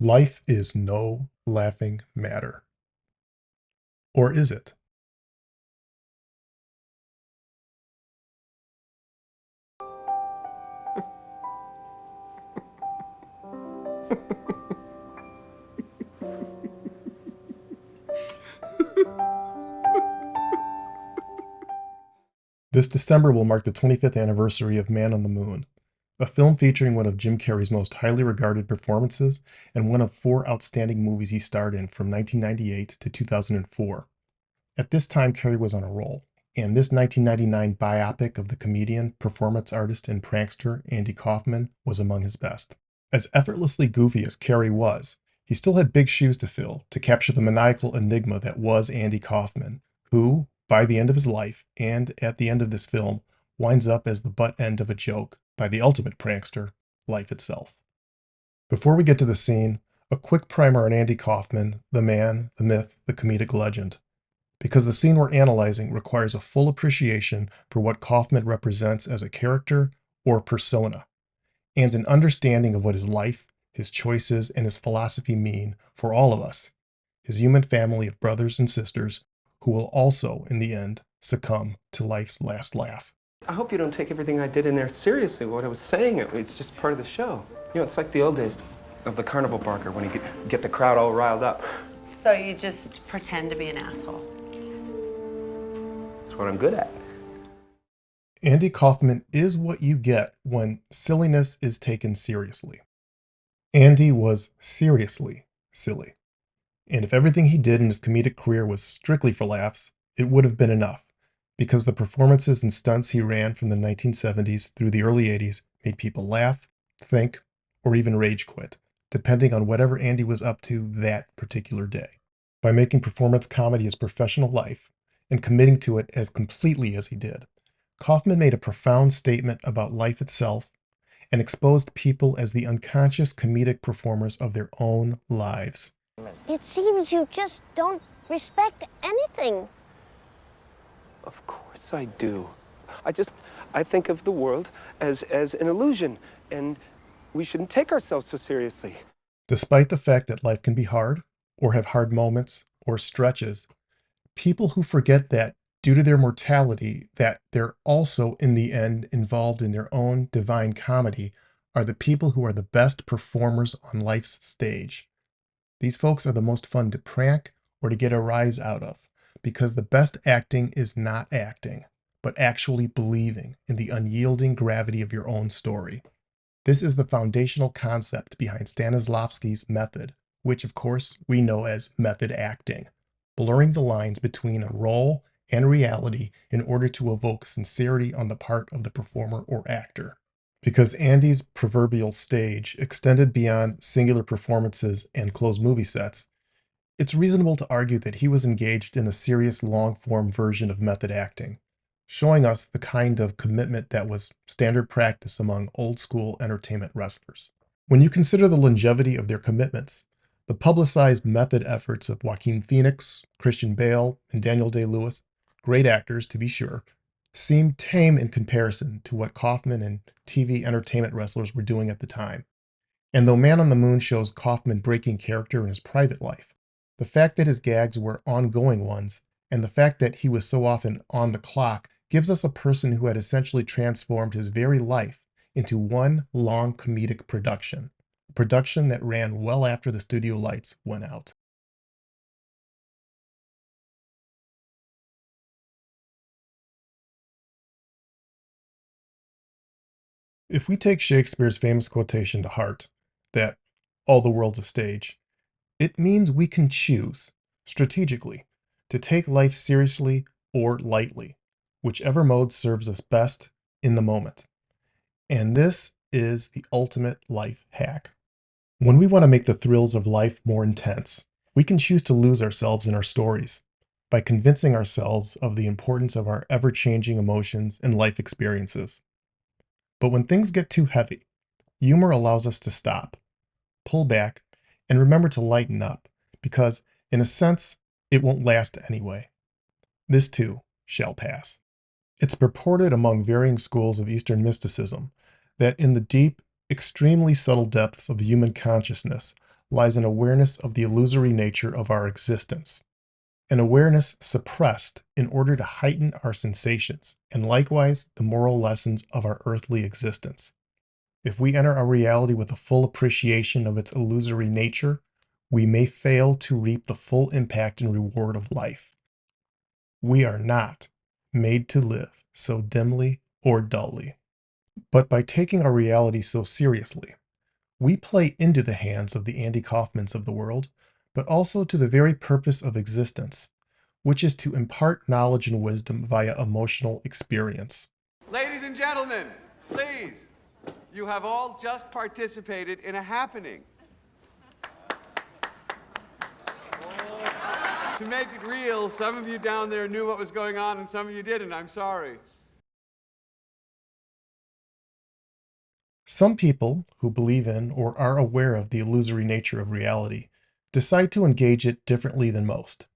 Life is no laughing matter. Or is it? This December will mark the 25th anniversary of Man on the Moon, a film featuring one of Jim Carrey's most highly regarded performances and one of four outstanding movies he starred in from 1998 to 2004. At this time, Carrey was on a roll, and this 1999 biopic of the comedian, performance artist, and prankster Andy Kaufman was among his best. As effortlessly goofy as Carrey was, he still had big shoes to fill to capture the maniacal enigma that was Andy Kaufman, who, by the end of his life and at the end of this film, winds up as the butt end of a joke by the ultimate prankster, life itself. Before we get to the scene, a quick primer on Andy Kaufman, the man, the myth, the comedic legend, because the scene we're analyzing requires a full appreciation for what Kaufman represents as a character or persona, and an understanding of what his life, his choices, and his philosophy mean for all of us, his human family of brothers and sisters who will also, in the end, succumb to life's last laugh. I hope you don't take everything I did in there seriously, what I was saying. It's just part of the show. You know, it's like the old days of the carnival barker when you get the crowd all riled up. So you just pretend to be an asshole? That's what I'm good at. Andy Kaufman is what you get when silliness is taken seriously. Andy was seriously silly. And if everything he did in his comedic career was strictly for laughs, it would have been enough, because the performances and stunts he ran from the 1970s through the early 80s made people laugh, think, or even rage quit, depending on whatever Andy was up to that particular day. By making performance comedy his professional life, and committing to it as completely as he did, Kaufman made a profound statement about life itself and exposed people as the unconscious comedic performers of their own lives. It seems you just don't respect anything. Of course I do. I think of the world as an illusion, and we shouldn't take ourselves so seriously. Despite the fact that life can be hard, or have hard moments, or stretches, people who forget that, due to their mortality, that they're also, in the end, involved in their own divine comedy, are the people who are the best performers on life's stage. These folks are the most fun to prank or to get a rise out of, because the best acting is not acting, but actually believing in the unyielding gravity of your own story. This is the foundational concept behind Stanislavski's method, which of course we know as method acting, blurring the lines between a role and reality in order to evoke sincerity on the part of the performer or actor. Because Andy's proverbial stage extended beyond singular performances and closed movie sets, it's reasonable to argue that he was engaged in a serious long-form version of method acting, showing us the kind of commitment that was standard practice among old-school entertainment wrestlers. When you consider the longevity of their commitments, the publicized method efforts of Joaquin Phoenix, Christian Bale, and Daniel Day-Lewis, great actors to be sure, seemed tame in comparison to what Kaufman and TV entertainment wrestlers were doing at the time. And though Man on the Moon shows Kaufman breaking character in his private life, the fact that his gags were ongoing ones, and the fact that he was so often on the clock, gives us a person who had essentially transformed his very life into one long comedic production, a production that ran well after the studio lights went out. If we take Shakespeare's famous quotation to heart, that all the world's a stage, it means we can choose, strategically, to take life seriously or lightly, whichever mode serves us best in the moment. And this is the ultimate life hack. When we want to make the thrills of life more intense, we can choose to lose ourselves in our stories by convincing ourselves of the importance of our ever-changing emotions and life experiences. But when things get too heavy, humor allows us to stop, pull back, and remember to lighten up, because, in a sense, it won't last anyway. This too shall pass. It's purported among varying schools of Eastern mysticism that in the deep, extremely subtle depths of human consciousness lies an awareness of the illusory nature of our existence, an awareness suppressed in order to heighten our sensations, and likewise the moral lessons of our earthly existence. If we enter our reality with a full appreciation of its illusory nature, we may fail to reap the full impact and reward of life. We are not made to live so dimly or dully. But by taking our reality so seriously, we play into the hands of the Andy Kaufmans of the world, but also to the very purpose of existence, which is to impart knowledge and wisdom via emotional experience. Ladies and gentlemen, please, you have all just participated in a happening. To make it real, some of you down there knew what was going on and some of you didn't. I'm sorry. Some people who believe in or are aware of the illusory nature of reality decide to engage it differently than most.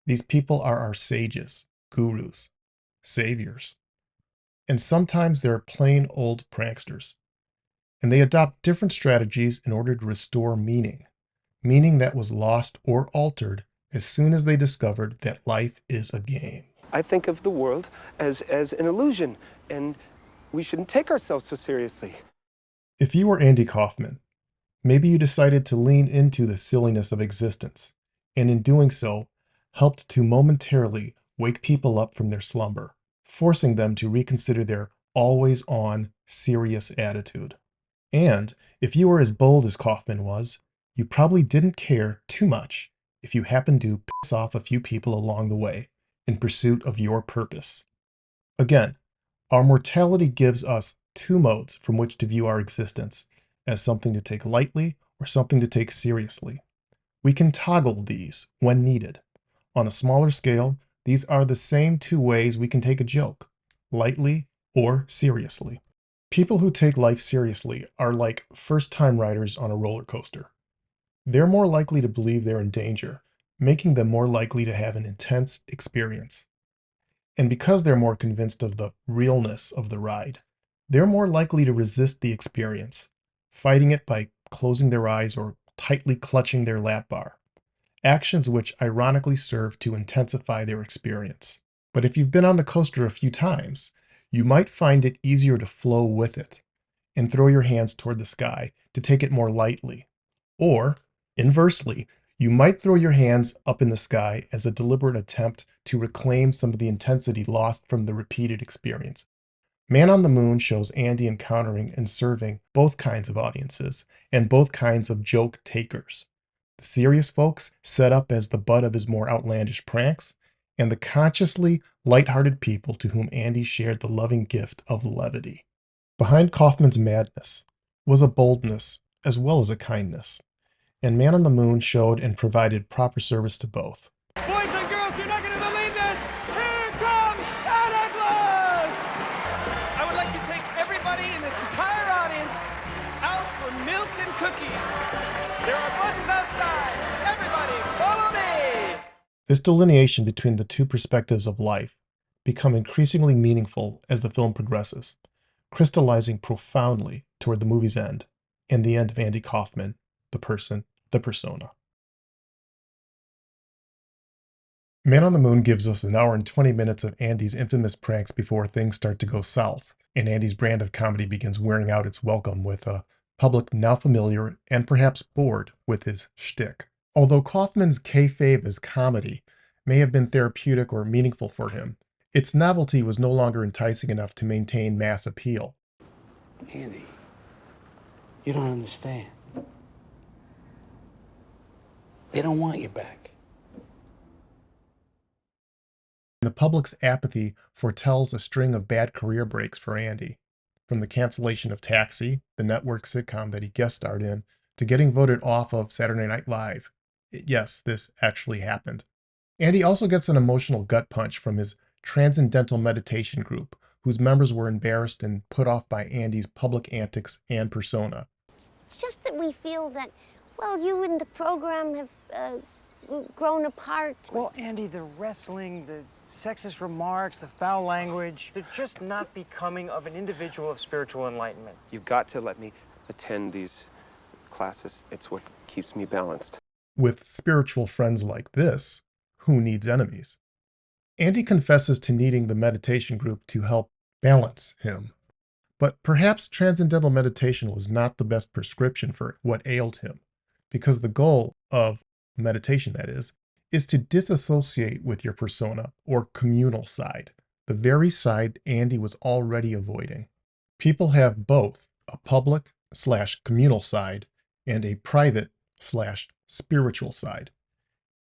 These people are our sages, gurus, saviors, and sometimes they're plain old pranksters. And they adopt different strategies in order to restore meaning that was lost or altered as soon as they discovered that life is a game. I think of the world as an illusion, and we shouldn't take ourselves so seriously. If you were Andy Kaufman, maybe you decided to lean into the silliness of existence, and in doing so, helped to momentarily wake people up from their slumber, forcing them to reconsider their always-on, serious attitude. And if you were as bold as Kaufman was, you probably didn't care too much if you happened to piss off a few people along the way in pursuit of your purpose. Again, our mortality gives us two modes from which to view our existence, as something to take lightly or something to take seriously. We can toggle these when needed. On a smaller scale, these are the same two ways we can take a joke, lightly or seriously. People who take life seriously are like first-time riders on a roller coaster. They're more likely to believe they're in danger, making them more likely to have an intense experience. And because they're more convinced of the realness of the ride, they're more likely to resist the experience, fighting it by closing their eyes or tightly clutching their lap bar, actions which ironically serve to intensify their experience. But if you've been on the coaster a few times, you might find it easier to flow with it and throw your hands toward the sky to take it more lightly. Or, inversely, you might throw your hands up in the sky as a deliberate attempt to reclaim some of the intensity lost from the repeated experience. Man on the Moon shows Andy encountering and serving both kinds of audiences and both kinds of joke takers. The serious folks set up as the butt of his more outlandish pranks, and the consciously lighthearted people to whom Andy shared the loving gift of levity. Behind Kaufman's madness was a boldness as well as a kindness, and Man on the Moon showed and provided proper service to both. Boys and girls, you're not going to believe this! Here comes Santa Claus! I would like to take everybody in this entire audience out for milk and cookies. There are buses outside. Everybody, follow me! This delineation between the two perspectives of life become increasingly meaningful as the film progresses, crystallizing profoundly toward the movie's end and the end of Andy Kaufman, the person, the persona. Man on the Moon gives us an hour and 20 minutes of Andy's infamous pranks before things start to go south, and Andy's brand of comedy begins wearing out its welcome with a public now familiar and perhaps bored with his shtick. Although Kaufman's kayfabe as comedy may have been therapeutic or meaningful for him, its novelty was no longer enticing enough to maintain mass appeal. Andy, you don't understand. They don't want you back. The public's apathy foretells a string of bad career breaks for Andy, from the cancellation of Taxi, the network sitcom that he guest starred in, to getting voted off of Saturday Night Live. Yes, this actually happened. Andy also gets an emotional gut punch from his transcendental meditation group, whose members were embarrassed and put off by Andy's public antics and persona. It's just that we feel that, well, you and the program have grown apart. Well, Andy, the wrestling, the sexist remarks, the foul language, they're just not becoming of an individual of spiritual enlightenment. You've got to let me attend these classes. It's what keeps me balanced. With spiritual friends like this, who needs enemies? Andy confesses to needing the meditation group to help balance him. But perhaps transcendental meditation was not the best prescription for what ailed him, because the goal of meditation, that is to disassociate with your persona or communal side, the very side Andy was already avoiding. People have both a public/communal side and a private/spiritual side,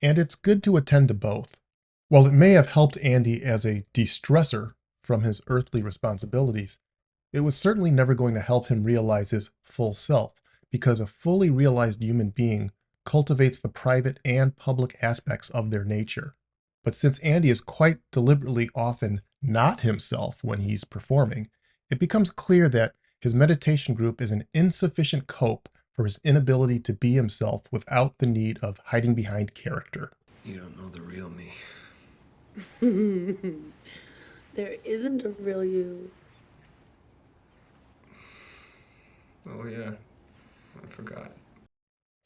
and it's good to attend to both. While it may have helped Andy as a de-stressor from his earthly responsibilities, it was certainly never going to help him realize his full self, because a fully realized human being cultivates the private and public aspects of their nature. But since Andy is quite deliberately often not himself when he's performing, it becomes clear that his meditation group is an insufficient cope for his inability to be himself without the need of hiding behind character. You don't know the real me. There isn't a real you. Oh, yeah. I forgot.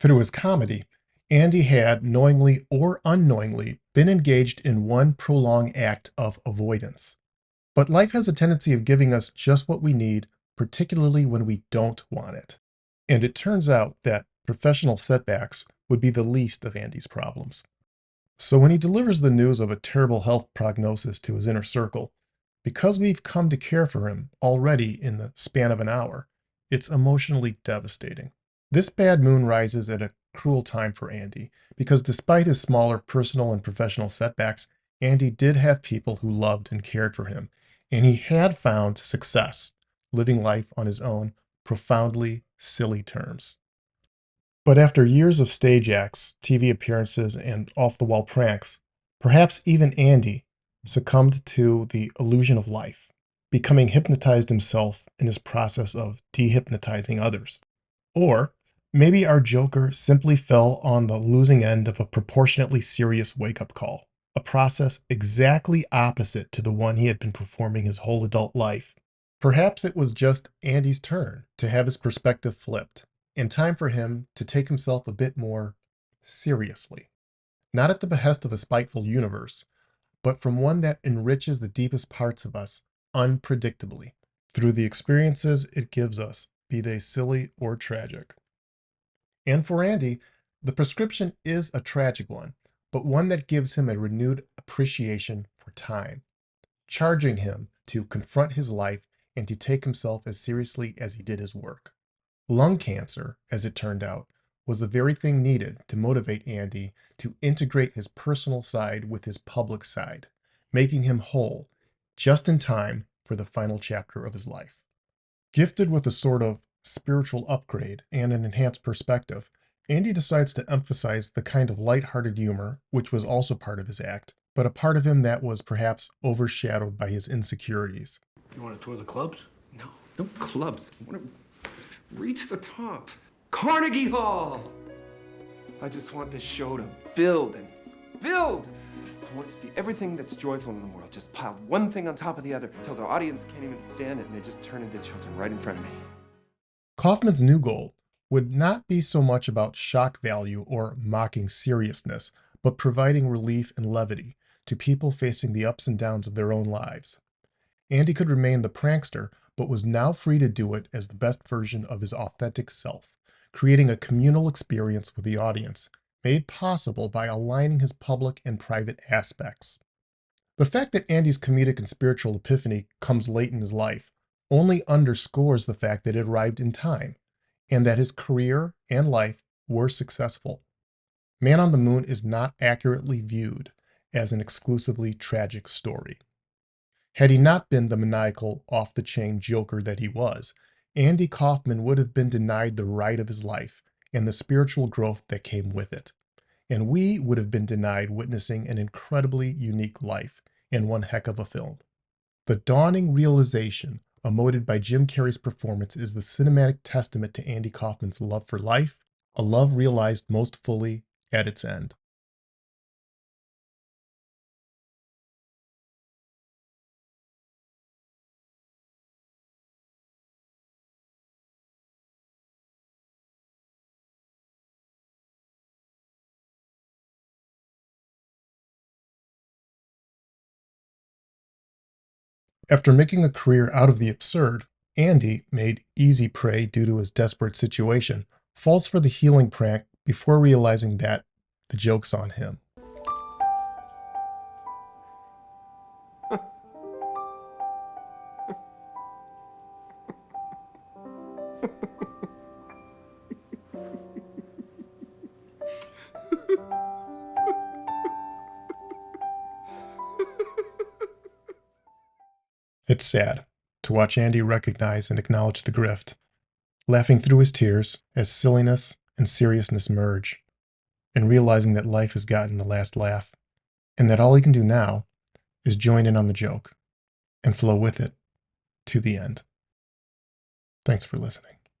Through his comedy, Andy had, knowingly or unknowingly, been engaged in one prolonged act of avoidance. But life has a tendency of giving us just what we need, particularly when we don't want it. And it turns out that professional setbacks would be the least of Andy's problems. So when he delivers the news of a terrible health prognosis to his inner circle, because we've come to care for him already in the span of an hour, it's emotionally devastating. This bad moon rises at a cruel time for Andy, because despite his smaller personal and professional setbacks, Andy did have people who loved and cared for him, and he had found success, living life on his own, profoundly silly terms. But after years of stage acts, TV appearances, and off-the-wall pranks, perhaps even Andy succumbed to the illusion of life, becoming hypnotized himself in his process of dehypnotizing others. Or maybe our Joker simply fell on the losing end of a proportionately serious wake-up call, a process exactly opposite to the one he had been performing his whole adult life. Perhaps it was just Andy's turn to have his perspective flipped, and time for him to take himself a bit more seriously. Not at the behest of a spiteful universe, but from one that enriches the deepest parts of us unpredictably, through the experiences it gives us, be they silly or tragic. And for Andy, the prescription is a tragic one, but one that gives him a renewed appreciation for time, charging him to confront his life and to take himself as seriously as he did his work. Lung cancer, as it turned out, was the very thing needed to motivate Andy to integrate his personal side with his public side, making him whole, just in time for the final chapter of his life. Gifted with a sort of spiritual upgrade and an enhanced perspective, Andy decides to emphasize the kind of light-hearted humor which was also part of his act, but a part of him that was perhaps overshadowed by his insecurities. You want to tour the clubs? No, no clubs. I want to reach the top. Carnegie Hall! I just want this show to build and build. I want it to be everything that's joyful in the world, just piled one thing on top of the other until the audience can't even stand it and they just turn into children right in front of me. Kaufman's new goal would not be so much about shock value or mocking seriousness, but providing relief and levity to people facing the ups and downs of their own lives. Andy could remain the prankster, but was now free to do it as the best version of his authentic self, creating a communal experience with the audience, made possible by aligning his public and private aspects. The fact that Andy's comedic and spiritual epiphany comes late in his life only underscores the fact that it arrived in time, and that his career and life were successful. Man on the Moon is not accurately viewed as an exclusively tragic story. Had he not been the maniacal, off-the-chain joker that he was, Andy Kaufman would have been denied the ride of his life and the spiritual growth that came with it. And we would have been denied witnessing an incredibly unique life in one heck of a film. The dawning realization emoted by Jim Carrey's performance is the cinematic testament to Andy Kaufman's love for life, a love realized most fully at its end. After making a career out of the absurd, Andy, made easy prey due to his desperate situation, falls for the healing prank before realizing that the joke's on him. It's sad to watch Andy recognize and acknowledge the grift, laughing through his tears as silliness and seriousness merge, and realizing that life has gotten the last laugh, and that all he can do now is join in on the joke and flow with it to the end. Thanks for listening.